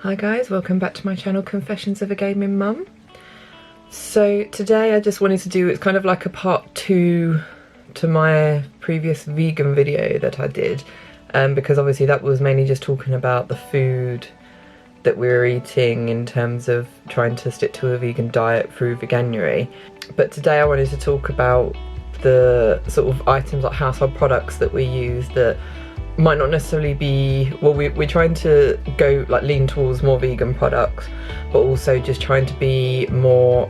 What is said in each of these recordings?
Hi guys, welcome back to my channel Confessions of a Gaming Mum. So today I just wanted to do, it's kind of like a part 2 to my previous vegan video that I did, because obviously that was mainly just talking about the food that we were eating in terms of trying to stick to a vegan diet through Veganuary. But today I wanted to talk about the sort of items like household products that we use that might not necessarily be, well, we're trying to go like lean towards more vegan products, but also just trying to be more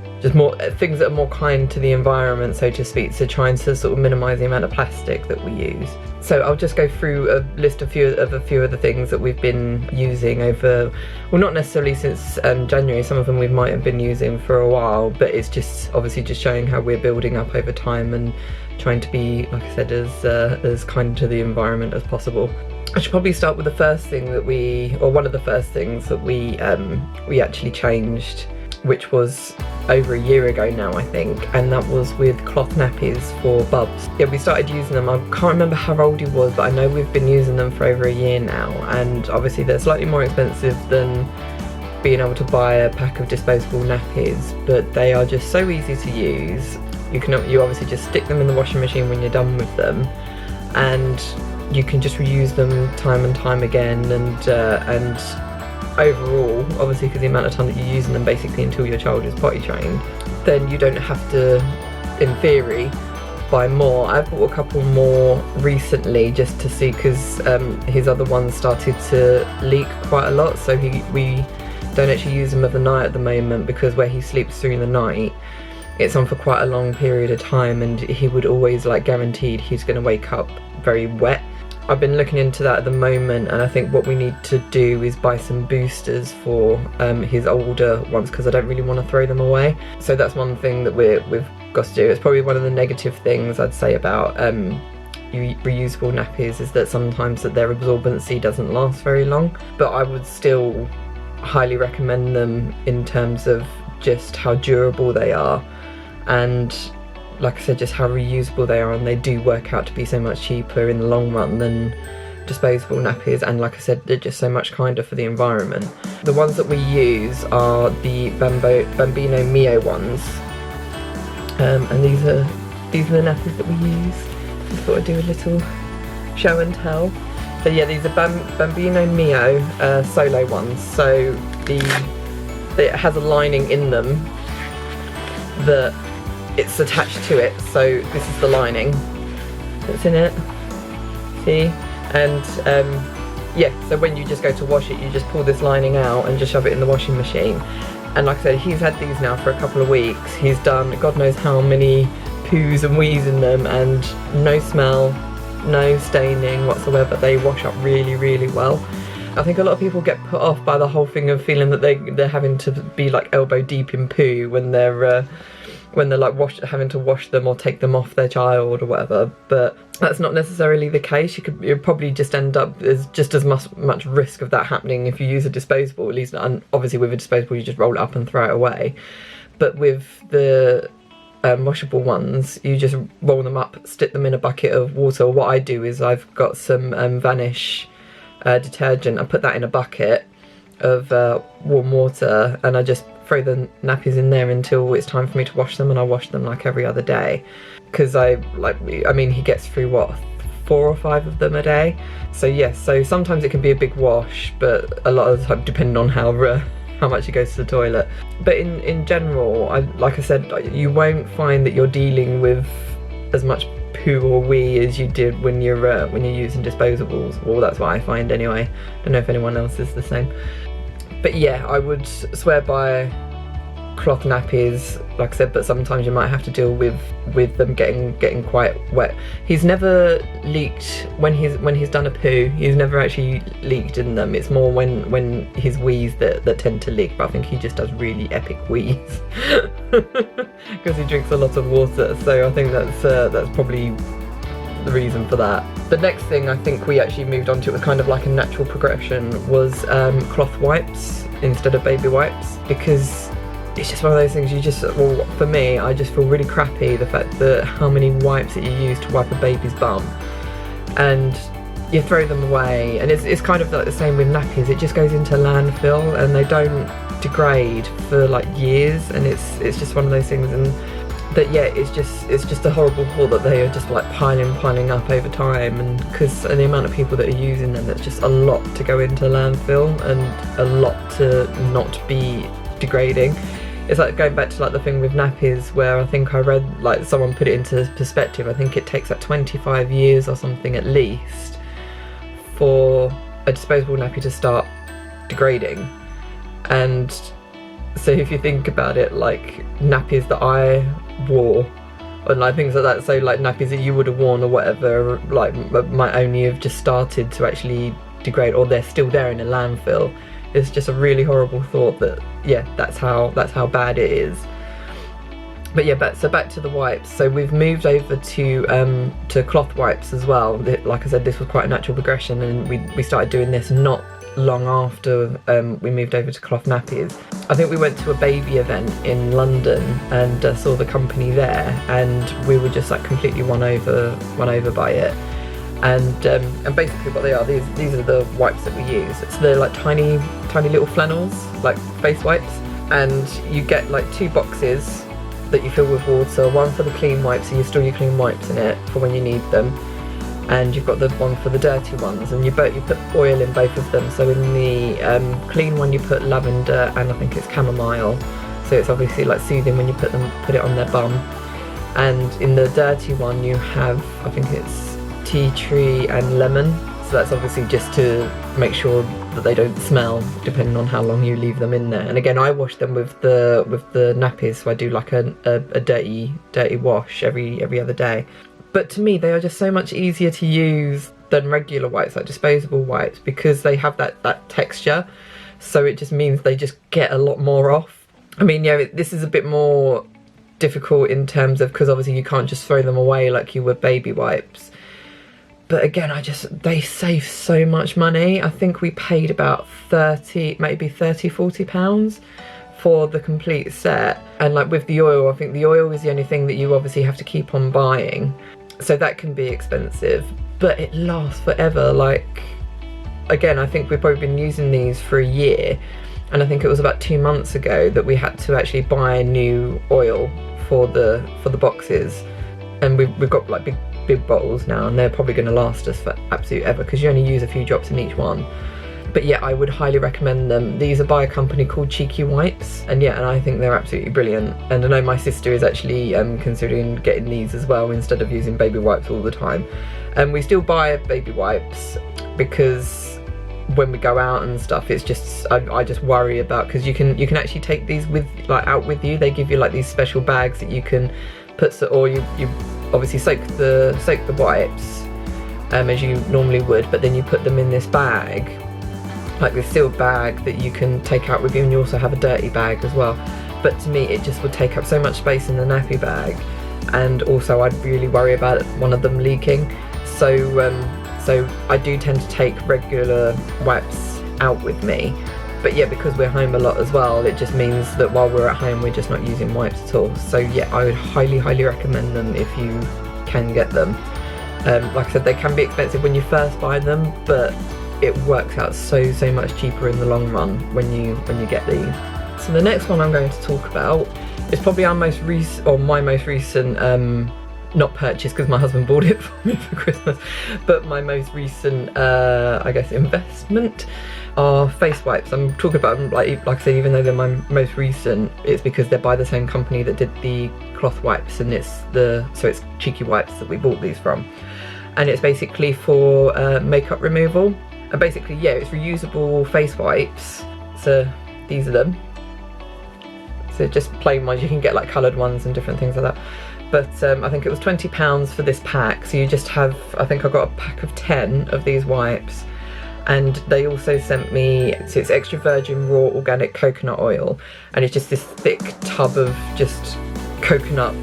things that are more kind to the environment, so to speak, so trying to sort of minimize the amount of plastic that we use. So I'll just go through a list of a few of the things that we've been using over, well, not necessarily since January, some of them we might have been using for a while, but it's just obviously just showing how we're building up over time and trying to be, like I said, as kind to the environment as possible. I should probably start with the first thing that one of the first things that we actually changed, which was over a year ago now, I think, and that was with cloth nappies for Bubs. Yeah, we started using them, I can't remember how old he was, but I know we've been using them for over a year now, and obviously they're slightly more expensive than being able to buy a pack of disposable nappies, but they are just so easy to use. You obviously just stick them in the washing machine when you're done with them, and you can just reuse them time and time again, and overall, obviously because the amount of time that you're using them basically until your child is potty trained, then you don't have to, in theory, buy more. I've bought a couple more recently just to see, because his other ones started to leak quite a lot, so we don't actually use them overnight at the moment, because where he sleeps through the night, it's on for quite a long period of time, and he would always, like, guaranteed he's going to wake up very wet. I've been looking into that at the moment, and I think what we need to do is buy some boosters for his older ones, because I don't really want to throw them away. So that's one thing that we've got to do. It's probably one of the negative things I'd say about reusable nappies, is that sometimes that their absorbency doesn't last very long, but I would still highly recommend them in terms of just how durable they are, and like I said, just how reusable they are, and they do work out to be so much cheaper in the long run than disposable nappies, and like I said, they're just so much kinder for the environment. The ones that we use are the Bambino Mio ones, and these are the nappies that we use. Just thought I'd do a little show and tell. So yeah, these are Bambino Mio solo ones, so it has a lining in them that it's attached to it, so this is the lining that's in it, see? And yeah, so when you just go to wash it, you just pull this lining out and just shove it in the washing machine. And like I said, he's had these now for a couple of weeks. He's done God knows how many poos and wees in them, and no smell, no staining whatsoever. They wash up really, really well. I think a lot of people get put off by the whole thing of feeling that they're having to be like elbow deep in poo when they're like having to wash them or take them off their child or whatever, but that's not necessarily the case. You'd probably just end up as just as much risk of that happening if you use a disposable, at least. And obviously with a disposable you just roll it up and throw it away, but with the washable ones you just roll them up, stick them in a bucket of water. What I do is I've got some Vanish detergent, I put that in a bucket of warm water, and I just throw the nappies in there until it's time for me to wash them, and I wash them like every other day, because he gets through what, 4 or 5 of them a day. So yes, so sometimes it can be a big wash, but a lot of the time depending on how much he goes to the toilet. But in general, like I said, you won't find that you're dealing with as much poo or wee as you did when you're using disposables. Well, that's what I find anyway. Don't know if anyone else is the same. But yeah, I would swear by cloth nappies, like I said, but sometimes you might have to deal with them getting quite wet. He's never leaked when he's done a poo. He's never actually leaked in them. It's more when his wees that tend to leak. But I think he just does really epic wees because he drinks a lot of water. So I think that's probably the reason for that. The next thing I think we actually moved on to, it was kind of like a natural progression, was cloth wipes instead of baby wipes, because it's just one of those things well, for me, I just feel really crappy the fact that how many wipes that you use to wipe a baby's bum, and you throw them away, and it's kind of like the same with nappies. It just goes into landfill and they don't degrade for like years, and it's just one of those things. And that, yeah, it's just a horrible thought that they are just like piling up over time, and because the amount of people that are using them, it's just a lot to go into landfill and a lot to not be degrading. It's like going back to like the thing with nappies, where I think I read, like, someone put it into perspective. I think it takes like 25 years or something at least for a disposable nappy to start degrading. And so if you think about it, like nappies that I wore and like things like that, so like nappies that you would have worn or whatever, like might only have just started to actually degrade, or they're still there in a landfill. It's just a really horrible thought that, yeah, that's how bad it is. But yeah, so back to the wipes. So we've moved over to cloth wipes as well. Like I said, this was quite a natural progression, and we started doing this not long after we moved over to cloth nappies. I think we went to a baby event in London and saw the company there, and we were just like completely won over by it. And basically what they are, these are the wipes that we use. So they're like tiny little flannels, like face wipes, and you get like 2 boxes that you fill with water, one for the clean wipes, so you store your clean wipes in it for when you need them, and you've got the one for the dirty ones, and you put oil in both of them. So in the clean one you put lavender and I think it's chamomile, so it's obviously like soothing when you put it on their bum. And in the dirty one you have, I think it's tea tree and lemon, so that's obviously just to make sure that they don't smell depending on how long you leave them in there. And again, I wash them with the nappies, so I do like a dirty wash every other day. But to me, they are just so much easier to use than regular wipes, like disposable wipes, because they have that texture. So it just means they just get a lot more off. I mean, yeah, this is a bit more difficult in terms of, because obviously you can't just throw them away like you would baby wipes. But again, they save so much money. I think we paid about 30, maybe 30, 40 pounds for the complete set. And like with the oil, I think the oil is the only thing that you obviously have to keep on buying. So that can be expensive, but it lasts forever. Like, again, I think we've probably been using these for a year, and I think it was about 2 months ago that we had to actually buy new oil for the boxes. And we've got like big bottles now, and they're probably going to last us for absolute ever, because you only use a few drops in each one. But yeah, I would highly recommend them. These are by a company called Cheeky Wipes, and yeah, and I think they're absolutely brilliant. And I know my sister is actually considering getting these as well instead of using baby wipes all the time. And we still buy baby wipes because when we go out and stuff, it's just I just worry about, because you can actually take these out with you. They give you like these special bags that you can put, or you obviously soak the wipes as you normally would, but then you put them in this bag, like this sealed bag that you can take out with you, and you also have a dirty bag as well. But to me, it just would take up so much space in the nappy bag, and also I'd really worry about one of them leaking. So I do tend to take regular wipes out with me. But yeah, because we're home a lot as well, it just means that while we're at home, we're just not using wipes at all. So yeah, I would highly recommend them if you can get them. Like I said, they can be expensive when you first buy them, but it works out so much cheaper in the long run when you get these. So the next one I'm going to talk about is probably my most recent not purchase, because my husband bought it for me for Christmas, but my most recent I guess investment are face wipes. I'm talking about them like I said, even though they're my most recent, it's because they're by the same company that did the cloth wipes, and it's Cheeky Wipes that we bought these from. And it's basically for makeup removal. And basically, yeah, it's reusable face wipes. So these are them. So just plain ones. You can get like coloured ones and different things like that. But I think it was £20 for this pack. So you just have, I think I got a pack of 10 of these wipes. And they also sent me, so it's extra virgin raw organic coconut oil, and it's just this thick tub of just coconut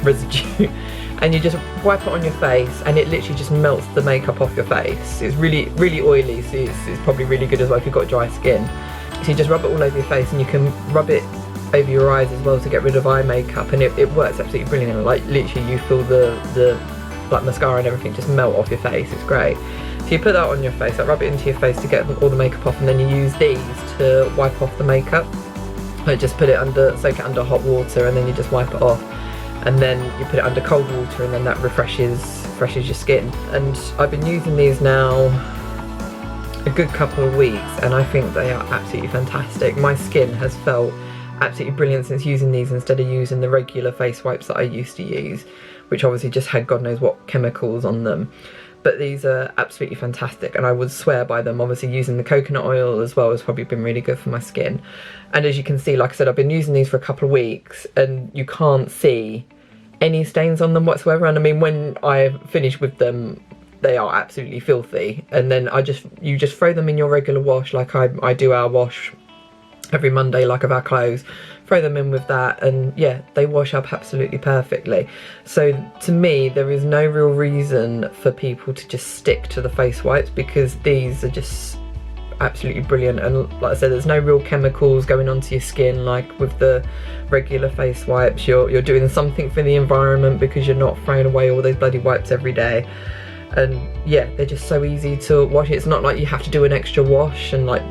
residue. And you just wipe it on your face, and it literally just melts the makeup off your face. It's really oily, so it's probably really good as well if you've got dry skin. So you just rub it all over your face, and you can rub it over your eyes as well to get rid of eye makeup, and it works absolutely brilliant. Like literally you feel the like mascara and everything just melt off your face. It's great. So you put that on your face, like rub it into your face to get all the makeup off, and then you use these to wipe off the makeup. Like just put it under, soak it under hot water, and then you just wipe it off. And then you put it under cold water, and then that refreshes your skin. And I've been using these now a good couple of weeks, and I think they are absolutely fantastic. My skin has felt absolutely brilliant since using these instead of using the regular face wipes that I used to use, which obviously just had God knows what chemicals on them. But these are absolutely fantastic, and I would swear by them. Obviously using the coconut oil as well has probably been really good for my skin. And as you can see, like I said, I've been using these for a couple of weeks, and you can't see any stains on them whatsoever. And I mean, when I finish with them, they are absolutely filthy. And then you just throw them in your regular wash, like I do our wash every Monday, like of our clothes, throw them in with that, and yeah, they wash up absolutely perfectly. So to me, there is no real reason for people to just stick to the face wipes, because these are just absolutely brilliant. And like I said, there's no real chemicals going onto your skin like with the regular face wipes. You're doing something for the environment because you're not throwing away all those bloody wipes every day. And yeah, they're just so easy to wash. It's not like you have to do an extra wash and like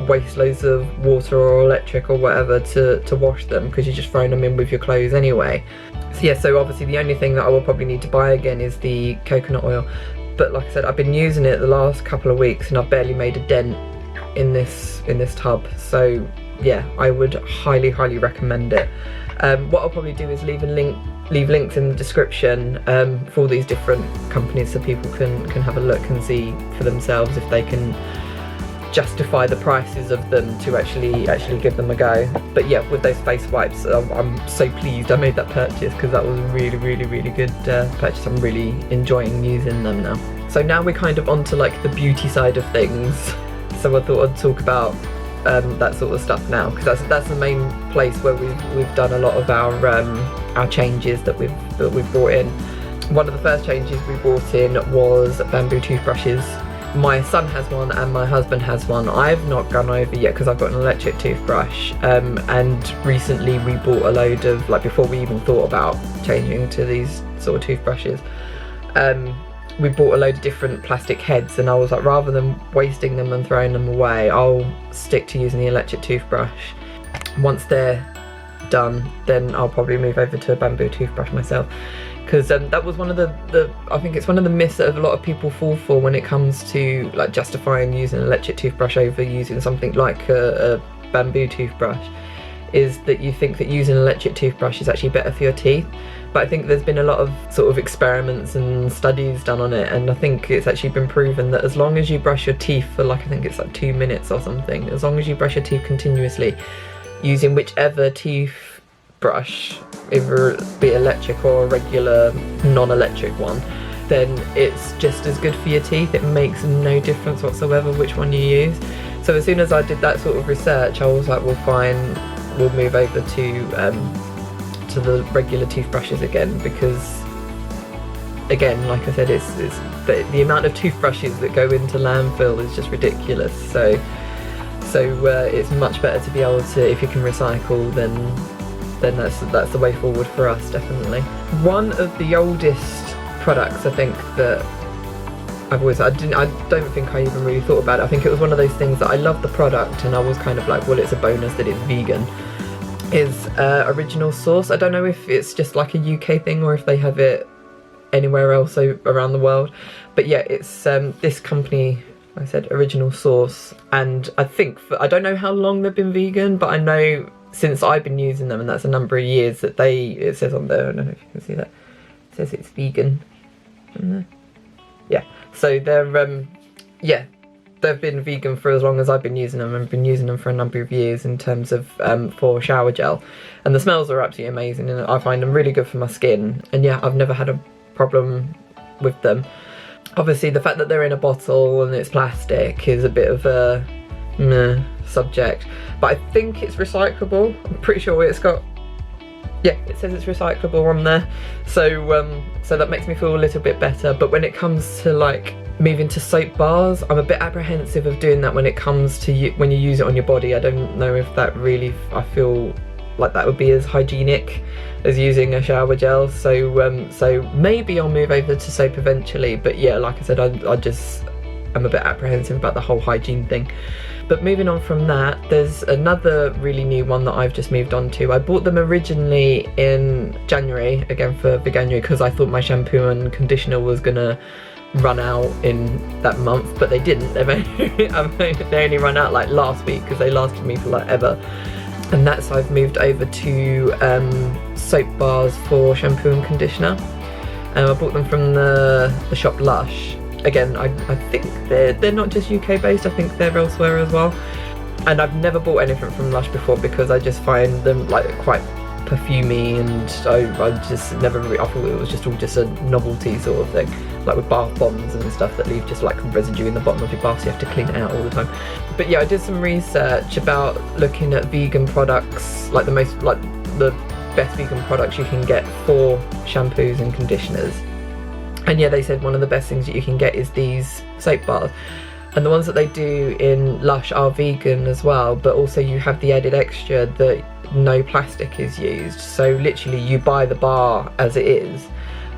waste loads of water or electric or whatever to wash them, because you're just throwing them in with your clothes anyway. So yeah, so obviously the only thing that I will probably need to buy again is the coconut oil. But like I said, I've been using it the last couple of weeks and I've barely made a dent in this tub. So yeah, I would highly recommend it. What I'll probably do is leave links in the description for all these different companies, so people can have a look and see for themselves if they can justify the prices of them to actually give them a go. But yeah, with those face wipes, I'm so pleased I made that purchase, because that was a really good purchase. I'm really enjoying using them now. So now we're kind of onto like the beauty side of things. So I thought I'd talk about that sort of stuff now, because that's the main place where we've done a lot of our changes that we've brought in. One of the first changes we brought in was bamboo toothbrushes. My son has one and my husband has one. I've not gone over yet because I've got an electric toothbrush, and recently we bought a load of, like before we even thought about changing to these sort of toothbrushes, we bought a load of different plastic heads, and I was like, rather than wasting them and throwing them away, I'll stick to using the electric toothbrush. Once they're done, then I'll probably move over to a bamboo toothbrush myself, because that was one of the I think it's one of the myths that a lot of people fall for when it comes to like justifying using an electric toothbrush over using something like a bamboo toothbrush, is that you think that using an electric toothbrush is actually better for your teeth. But I think there's been a lot of sort of experiments and studies done on it, and I think it's actually been proven that as long as you brush your teeth for like, I think it's like 2 minutes or something, as long as you brush your teeth continuously using whichever toothbrush, either be electric or a regular non-electric one, then it's just as good for your teeth. It makes no difference whatsoever which one you use. So as soon as I did that sort of research, I was like, well fine, we'll move over to the regular toothbrushes again, because again, like I said, it's the amount of toothbrushes that go into landfill is just ridiculous. So it's much better to be able to, if you can recycle, then that's the way forward for us, definitely. One of the oldest products, I think, that I don't think I even really thought about it. I think it was one of those things that I love the product and I was kind of like, well, it's a bonus that it's vegan, is Original Source. I don't know if it's just like a UK thing or if they have it anywhere else around the world, but yeah, it's this company, like I said, Original Source, and I think I don't know how long they've been vegan, but I know since I've been using them, and that's a number of years, that it says on there, I don't know if you can see that, it says it's vegan. Yeah, so they're yeah, they've been vegan for as long as I've been using them, and been using them for a number of years in terms of for shower gel, and the smells are absolutely amazing, and I find them really good for my skin, and yeah, I've never had a problem with them. Obviously the fact that they're in a bottle and it's plastic is a bit of a meh subject, but I think it's recyclable. I'm pretty sure it's got, yeah, it says it's recyclable on there, so so that makes me feel a little bit better. But when it comes to like moving to soap bars, I'm a bit apprehensive of doing that when it comes to when you use it on your body. I don't know if that really, I feel like that would be as hygienic as using a shower gel, so so maybe I'll move over to soap eventually. But yeah, like I said, am a bit apprehensive about the whole hygiene thing. But moving on from that, there's another really new one that I've just moved on to. I bought them originally in January, again for Veganuary, because I thought my shampoo and conditioner was gonna run out in that month, but they didn't. They only run out like last week, because they lasted me for like ever. And that's, I've moved over to soap bars for shampoo and conditioner. I bought them from the shop Lush. Again, I think they're not just UK based, I think they're elsewhere as well. And I've never bought anything from Lush before because I just find them like quite perfumey, and I just never really, I thought it was just all just a novelty sort of thing, like with bath bombs and stuff that leave just like residue in the bottom of your bath, so you have to clean it out all the time. But yeah, I did some research about looking at vegan products, like the best vegan products you can get for shampoos and conditioners. And yeah, they said one of the best things that you can get is these soap bars. And the ones that they do in Lush are vegan as well, but also you have the added extra that no plastic is used. So literally you buy the bar as it is,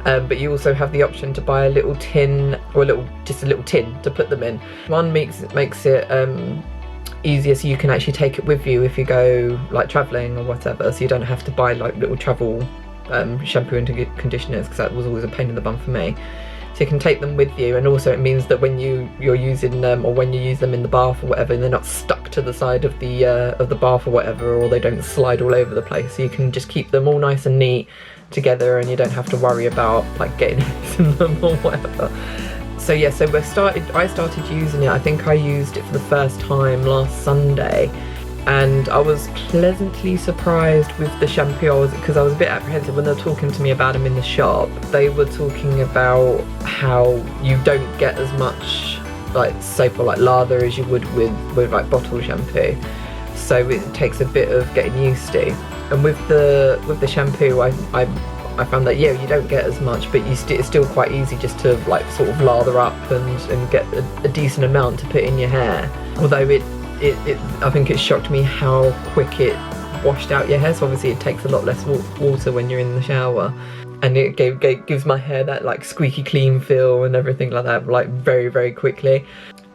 but you also have the option to buy a little tin, or just a little tin to put them in. One makes it easier, so you can actually take it with you if you go like traveling or whatever, so you don't have to buy like little travel shampoo and conditioners, because that was always a pain in the bum for me. So you can take them with you, and also it means that when you're using them, or when you use them in the bath or whatever, they're not stuck to the side of the bath or whatever, or they don't slide all over the place. So you can just keep them all nice and neat together, and you don't have to worry about like getting in them or whatever. So yeah, so I started using it. I think I used it for the first time last Sunday, and I was pleasantly surprised with the shampoo. Because I was a bit apprehensive when they were talking to me about them in the shop. They were talking about how you don't get as much like soap or like lather as you would with like bottle shampoo, so it takes a bit of getting used to. And with the shampoo, I found that yeah, you don't get as much, but it's still quite easy just to like sort of lather up and get a decent amount to put in your hair. Although I think it shocked me how quick it washed out your hair. So obviously it takes a lot less water when you're in the shower, and it gives my hair that like squeaky clean feel and everything like that, like very, very quickly.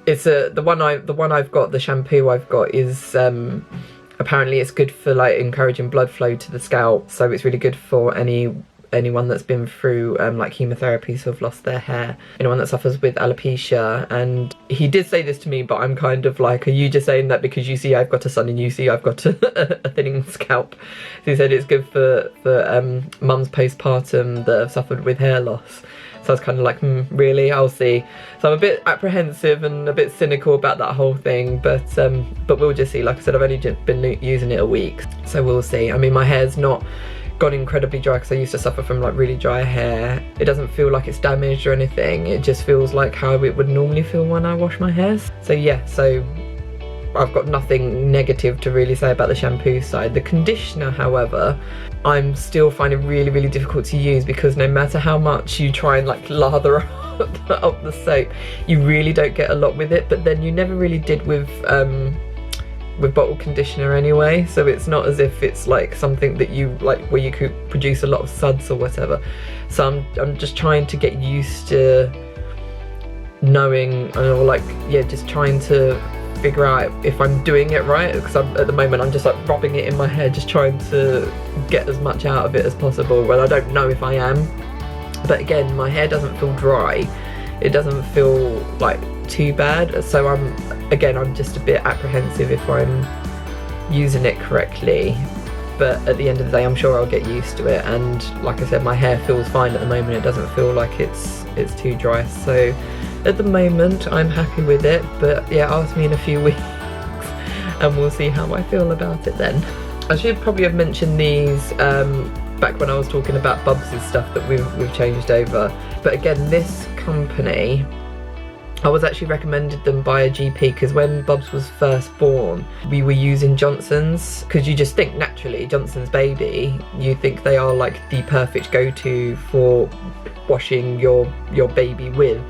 It's the one I've got, the shampoo I've got is apparently it's good for like encouraging blood flow to the scalp, so it's really good for anyone that's been through like chemotherapy, so have lost their hair, anyone that suffers with alopecia. And he did say this to me, but I'm kind of like, are you just saying that because you see I've got a son and you see I've got a thinning scalp? So he said it's good for mums postpartum that have suffered with hair loss. So I was kind of like, really? I'll see. So I'm a bit apprehensive and a bit cynical about that whole thing, but we'll just see. Like I said, I've only just been using it a week, so we'll see. I mean, my hair's not gone incredibly dry, because I used to suffer from like really dry hair. It doesn't feel like it's damaged or anything. It just feels like how it would normally feel when I wash my hair. So yeah, so I've got nothing negative to really say about the shampoo side. The conditioner, however, I'm still finding really, really difficult to use, because no matter how much you try and like lather up the soap, you really don't get a lot with it. But then you never really did with bottle conditioner anyway, so it's not as if it's like something that you like where you could produce a lot of suds or whatever. So I'm just trying to get used to knowing, or like, yeah, just trying to figure out if I'm doing it right, because at the moment I'm just like rubbing it in my hair, just trying to get as much out of it as possible. Well, I don't know if I am, but again, my hair doesn't feel dry, it doesn't feel like too bad, so I'm just a bit apprehensive if I'm using it correctly. But at the end of the day, I'm sure I'll get used to it, and like I said, my hair feels fine at the moment. It doesn't feel like it's too dry, so at the moment I'm happy with it. But yeah, ask me in a few weeks and we'll see how I feel about it then. I should probably have mentioned these back when I was talking about Bubs' stuff that we've changed over. But again, this company, I was actually recommended them by a GP, because when Bubs was first born, we were using Johnson's, because you just think naturally, Johnson's Baby, you think they are like the perfect go-to for washing your baby with.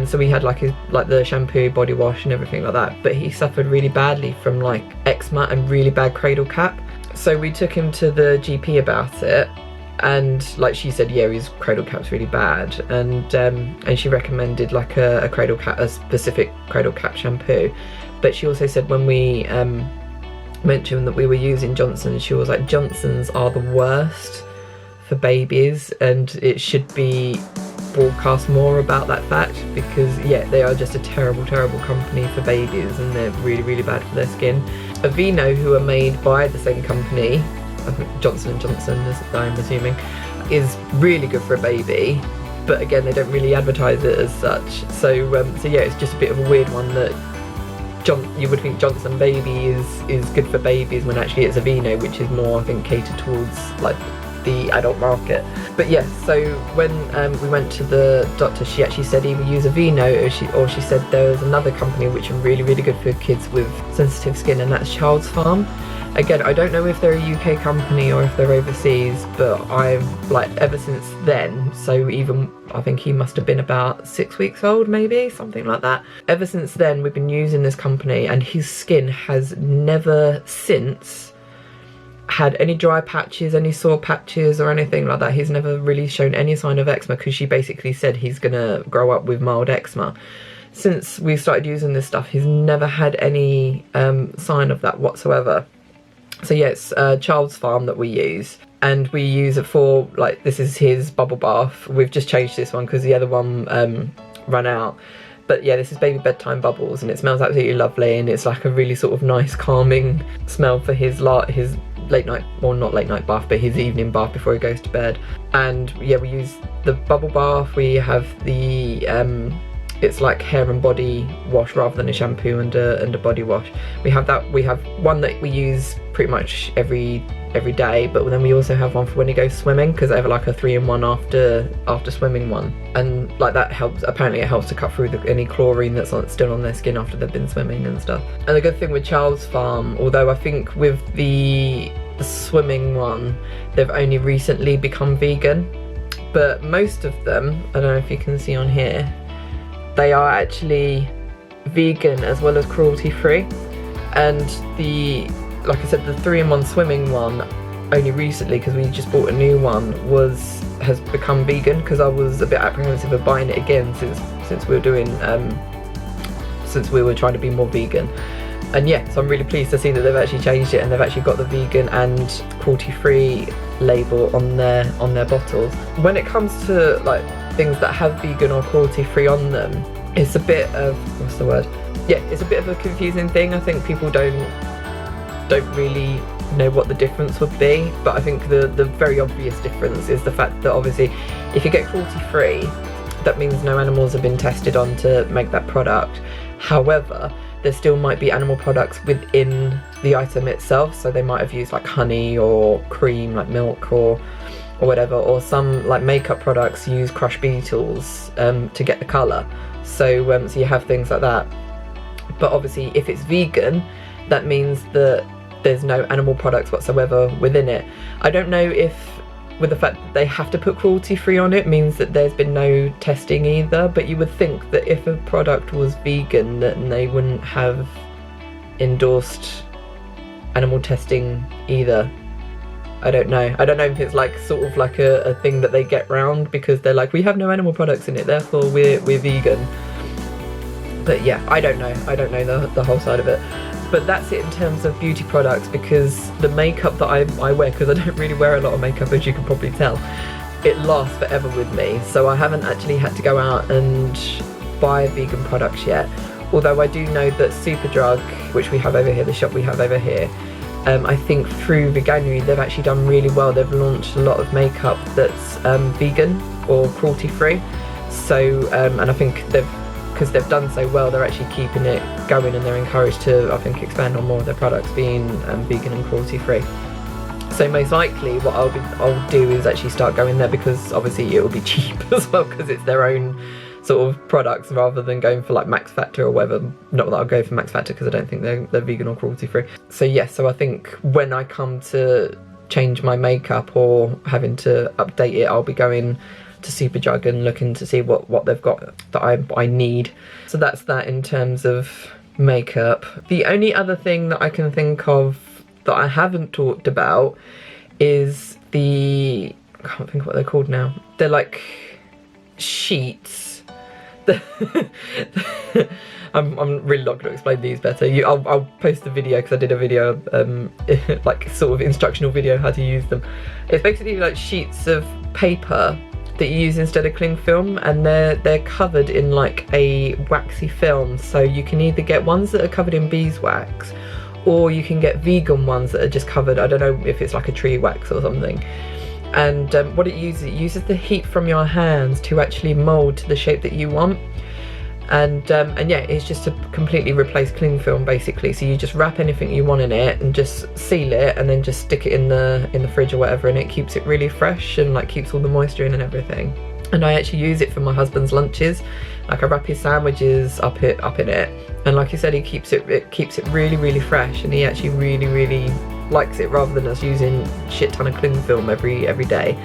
So we had like the shampoo, body wash and everything like that, but he suffered really badly from like eczema and really bad cradle cap. So we took him to the GP about it, and like she said, yeah, his cradle cap's really bad, and she recommended like a cradle cap, a specific cradle cap shampoo. But she also said when we mentioned that we were using Johnson's, she was like, Johnson's are the worst for babies, and it should be broadcast more about that fact, because yeah, they are just a terrible company for babies, and they're really bad for their skin. Aveeno, who are made by the same company, I think Johnson & Johnson, I'm assuming, is really good for a baby, but again, they don't really advertise it as such. So yeah, it's just a bit of a weird one that you would think Johnson Baby is good for babies, when actually it's Aveeno, which is more, I think, catered towards like the adult market. But yeah, so when we went to the doctor, she actually said either use Aveeno, or she said there was another company which are really good for kids with sensitive skin, and that's Child's Farm. Again, I don't know if they're a UK company or if they're overseas, but I've like ever since then, so even I think he must have been about 6 weeks old, maybe, something like that. Ever since then, we've been using this company, and his skin has never since had any dry patches, any sore patches or anything like that. He's never really shown any sign of eczema, because she basically said he's gonna grow up with mild eczema. Since we started using this stuff, he's never had any sign of that whatsoever. So yeah, it's Child's Farm that we use, and we use it for, like, this is his bubble bath. We've just changed this one because the other one ran out. But yeah, this is baby bedtime bubbles, and it smells absolutely lovely, and it's like a really sort of nice calming smell for his late night, well, not late night bath, but his evening bath before he goes to bed. And yeah, we use the bubble bath. We have the it's like hair and body wash rather than a shampoo and a body wash. We have that. We have one that we use pretty much every day, but then we also have one for when he goes swimming, because they have like a 3-in-1 after swimming one, and like that helps. Apparently it helps to cut through any chlorine that's still on their skin after they've been swimming and stuff. And the good thing with Child's Farm, although I think with the swimming one they've only recently become vegan, but most of them, I don't know if you can see on here, they are actually vegan as well as cruelty free. And the, like I said, the 3-in-1 swimming one only recently, because we just bought a new one, has become vegan, because I was a bit apprehensive of buying it again since we were doing since we were trying to be more vegan. And yeah, so I'm really pleased to see that they've actually changed it, and they've actually got the vegan and cruelty free label on their bottles. When it comes to like things that have vegan or cruelty free on them, it's a bit of, what's the word? Yeah, it's a bit of a confusing thing. I think people don't really know what the difference would be, but I think the very obvious difference is the fact that obviously if you get cruelty free, that means no animals have been tested on to make that product. However, there still might be animal products within the item itself, so they might have used like honey or cream, like milk or whatever, or some like makeup products use crushed beetles to get the colour. So so you have things like that. But obviously if it's vegan, that means that there's no animal products whatsoever within it. I don't know if with the fact that they have to put cruelty free on it means that there's been no testing either, but you would think that if a product was vegan, then they wouldn't have endorsed animal testing either. I don't know if it's like sort of like a thing that they get round, because they're like, we have no animal products in it, therefore we're vegan. But yeah, I don't know the whole side of it. But that's it in terms of beauty products, because the makeup that I wear, because I don't really wear a lot of makeup, as you can probably tell, it lasts forever with me. So I haven't actually had to go out and buy vegan products yet. Although I do know that Superdrug, which we have over here, the shop we have over here, I think through Veganuary they've actually done really well. They've launched a lot of makeup that's vegan or cruelty free. So and I think because they've done so well, they're actually keeping it going, and they're encouraged to, I think, expand on more of their products being vegan and cruelty free. So most likely what I'll do is actually start going there, because obviously it will be cheap as well, because it's their own sort of products, rather than going for like Max Factor or whatever. Not that I'll go for Max Factor, because I don't think they're vegan or cruelty free. So yes, so I think when I come to change my makeup or having to update it, I'll be going to Superdrug and looking to see what they've got that I need. So that's that in terms of makeup. The only other thing that I can think of that I haven't talked about is the I can't think of what they're called now. They're like sheets. I'm really not going to explain these better. I'll post the video because I did a video, like sort of instructional video how to use them. It's basically like sheets of paper that you use instead of cling film, and they're covered in like a waxy film. So you can either get ones that are covered in beeswax, or you can get vegan ones that are just covered, I don't know if it's like a tree wax or something. And what it uses the heat from your hands to actually mould to the shape that you want. And yeah, it's just to completely replace cling film basically. So you just wrap anything you want in it and just seal it, and then just stick it in the fridge or whatever, and it keeps it really fresh and like keeps all the moisture in and everything. And I actually use it for my husband's lunches. Like I wrap his sandwiches up in it, and like you said, it keeps it really, really fresh, and he actually really, really likes it, rather than us using shit ton of cling film every day.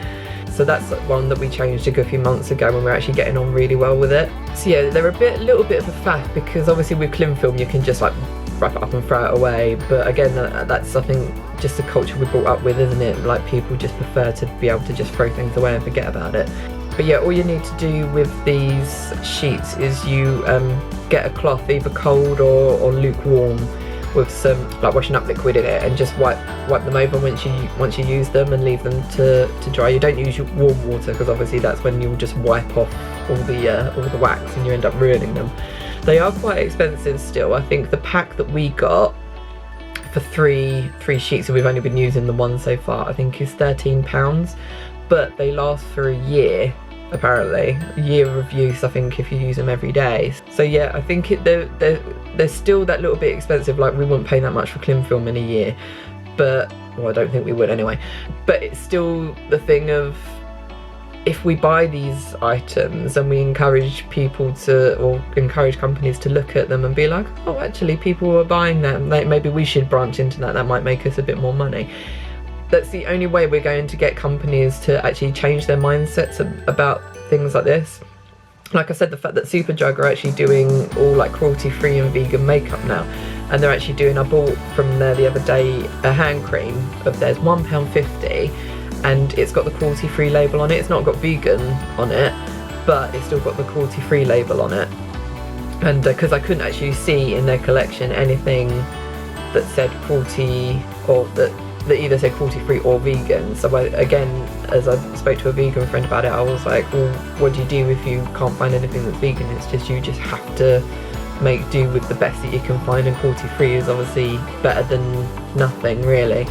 So that's one that we changed a good few months ago, and we're actually getting on really well with it. So yeah, they're a little bit of a faff, because obviously with cling film you can just like wrap it up and throw it away. But again, that's something, just the culture we brought up with, isn't it? Like people just prefer to be able to just throw things away and forget about it. But yeah, all you need to do with these sheets is you get a cloth, either cold or lukewarm, with some like washing up liquid in it, and just wipe them over once you use them, and leave them to dry. You don't use warm water, because obviously that's when you'll just wipe off all the wax and you end up ruining them. They are quite expensive still. I think the pack that we got for three sheets, and we've only been using the one so far, I think is £13, but they last for a year. Apparently, a year of use, I think, if you use them every day. So yeah, I think they're still that little bit expensive. Like we wouldn't pay that much for cling film in a year, but well, I don't think we would anyway. But it's still the thing of, if we buy these items and we encourage people to, or encourage companies to look at them and be like, oh, actually people are buying that, maybe we should branch into that might make us a bit more money. That's the only way we're going to get companies to actually change their mindsets about things like this. Like I said, the fact that Superdrug are actually doing all like cruelty-free and vegan makeup now, and they're actually doing, I bought from there the other day a hand cream of theirs, £1.50, and it's got the cruelty-free label on it. It's not got vegan on it, but it's still got the cruelty-free label on it. And because I couldn't actually see in their collection anything that said cruelty, or that either said cruelty-free or vegan. So again, as I spoke to a vegan friend about it, I was like, well, what do you do if you can't find anything that's vegan? It's just, you just have to make do with the best that you can find, and cruelty-free is obviously better than nothing, really.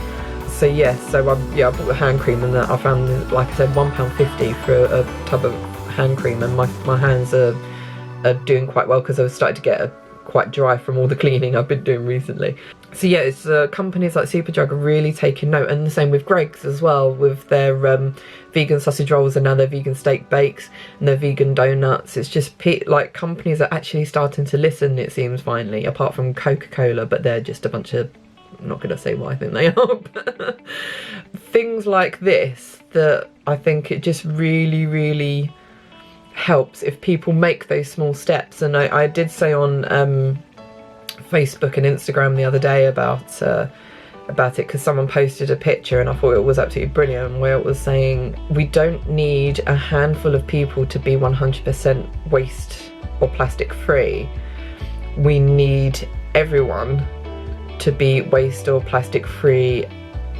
So yeah, I bought the hand cream, and I found, like I said, £1.50 for a tub of hand cream, and my hands are doing quite well, because I've started to get quite dry from all the cleaning I've been doing recently. So yeah, it's companies like Superdrug are really taking note, and the same with Greggs as well, with their vegan sausage rolls, and now their vegan steak bakes and their vegan donuts. It's just like companies are actually starting to listen, it seems, finally, apart from Coca-Cola, but they're just a bunch of, I'm not going to say what I think they are, but things like this, that I think it just really, really helps if people make those small steps. And I did say on Facebook and Instagram the other day about it, because someone posted a picture, and I thought it was absolutely brilliant, where it was saying, we don't need a handful of people to be 100% waste or plastic free. We need everyone to be waste or plastic free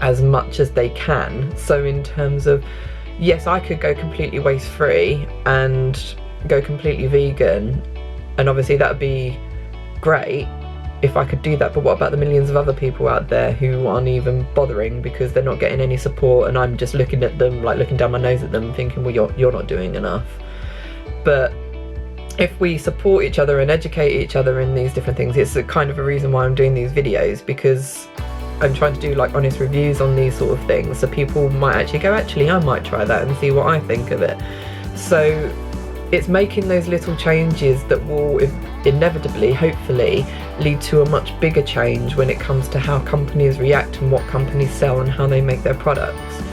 as much as they can. So in terms of, yes, I could go completely waste free and go completely vegan, and obviously that would be great if I could do that, but what about the millions of other people out there who aren't even bothering because they're not getting any support, and I'm just looking at them, like looking down my nose at them, thinking, well, you're not doing enough. But if we support each other and educate each other in these different things, it's a kind of a reason why I'm doing these videos, because I'm trying to do like honest reviews on these sort of things, so people might actually go, actually I might try that and see what I think of it. So it's making those little changes that will inevitably, hopefully, lead to a much bigger change when it comes to how companies react and what companies sell and how they make their products.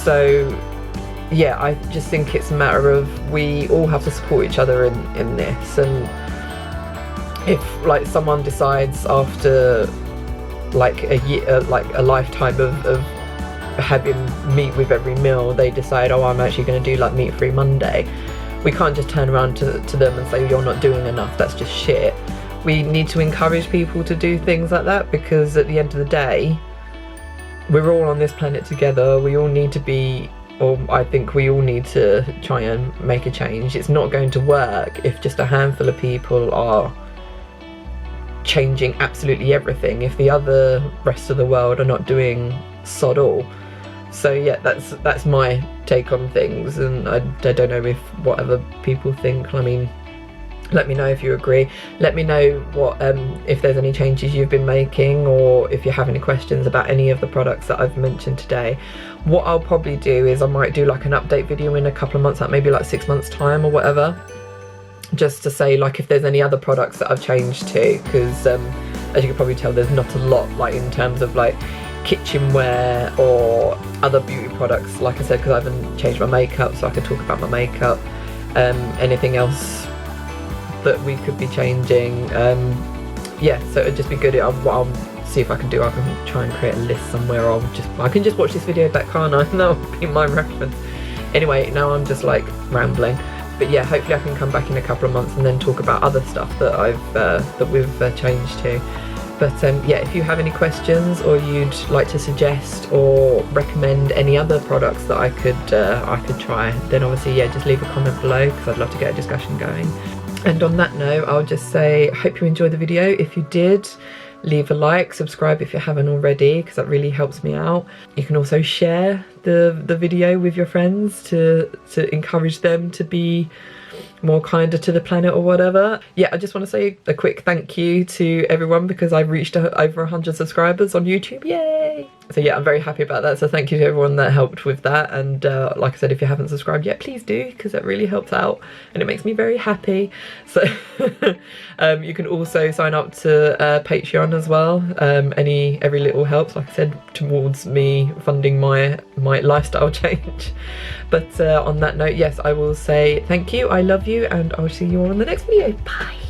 So yeah, I just think it's a matter of, we all have to support each other in this. And if like someone decides after like a year, like a lifetime of having meat with every meal, they decide, oh, I'm actually going to do like meat-free Monday. We can't just turn around to them and say, you're not doing enough, that's just shit. We need to encourage people to do things like that, because at the end of the day, we're all on this planet together. We all need to be, or I think we all need to try and make a change. It's not going to work if just a handful of people are changing absolutely everything, if the other rest of the world are not doing sod all. So yeah, that's my take on things, and I don't know if what other people think. I mean, let me know if you agree. Let me know what if there's any changes you've been making, or if you have any questions about any of the products that I've mentioned today. What I'll probably do is I might do like an update video in a couple of months, like maybe like 6 months time or whatever, just to say like if there's any other products that I've changed to, because as you can probably tell, there's not a lot like in terms of like kitchenware or other beauty products, like I said, because I haven't changed my makeup, so I can talk about my makeup. Anything else that we could be changing, yeah, so it'd just be good. I'll see if I can try and create a list somewhere. I can just watch this video back, can't I? That would be my reference. Anyway, now I'm just like rambling, but yeah, hopefully I can come back in a couple of months and then talk about other stuff that we've changed to. But yeah, if you have any questions, or you'd like to suggest or recommend any other products that I could try, then obviously yeah, just leave a comment below, because I'd love to get a discussion going. And on that note, I'll just say, I hope you enjoyed the video. If you did, leave a like, subscribe if you haven't already, because that really helps me out. You can also share the video with your friends to encourage them to be more kinder to the planet or whatever. Yeah, I just want to say a quick thank you to everyone, because I've reached over 100 subscribers on YouTube. Yay! So yeah, I'm very happy about that, so thank you to everyone that helped with that. And like I said, if you haven't subscribed yet, please do, because that really helps out and it makes me very happy. So you can also sign up to Patreon as well. Every little helps, like I said, towards me funding my lifestyle change. But on that note, yes, I will say thank you, I love you, and I'll see you all in the next video. Bye!